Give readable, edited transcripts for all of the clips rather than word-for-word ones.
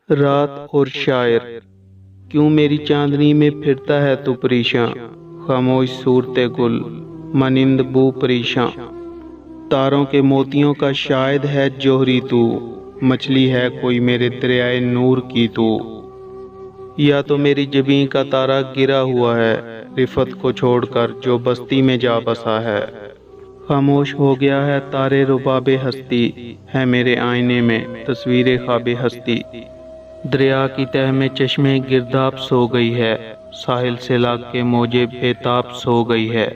रात और शायर। क्यों मेरी चांदनी में फिरता है तू परेशां, खामोश सूरते गुल मनिंद बू परेशां। तारों के मोतियों का शायद है जोहरी तू, मछली है कोई मेरे दरियाए नूर की तू। या तो मेरी जबीं का तारा गिरा हुआ है, रिफत को छोड़कर जो बस्ती में जा बसा है। खामोश हो गया है तारे रुबाबे हस्ती, है मेरे आईने में तस्वीरें ख्वाबे हस्ती। दरिया की तह में चश्मे गिरदाब सो गई है, साहिल से लाग के मौजे बेताब सो गई है।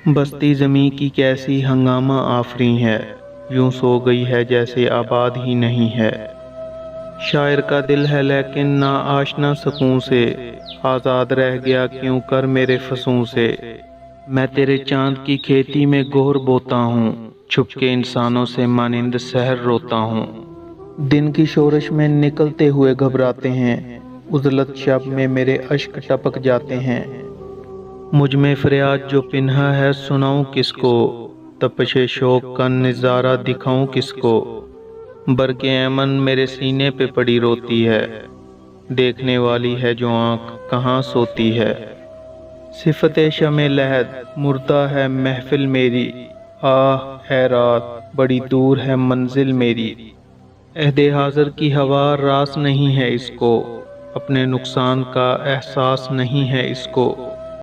बस्ती ज़मीं की कैसी हंगामा आफरी है, यूं सो गई है जैसे आबाद ही नहीं है। शायर का दिल है लेकिन ना आशना सुकून से, आज़ाद रह गया क्यों कर मेरे फसूं से। मैं तेरे चांद की खेती में गोहर बोता हूँ, छुप के इंसानों से मानिंद सहर रोता हूँ। दिन की शोरश में निकलते हुए घबराते हैं, उजलत शब में मेरे अश्क टपक जाते हैं। मुझ में फरियाद जो पिन्हा है सुनाऊं किसको, तपशे शौक का नज़ारा दिखाऊं किसको। बरके ऐमन मेरे सीने पे पड़ी रोती है, देखने वाली है जो आँख कहाँ सोती है। सिफते शमे लहद मुर्दा है महफिल मेरी, आह है रात बड़ी दूर है मंजिल मेरी। अहदे हाज़िर की हवा रास नहीं है इसको, अपने नुकसान का एहसास नहीं है इसको।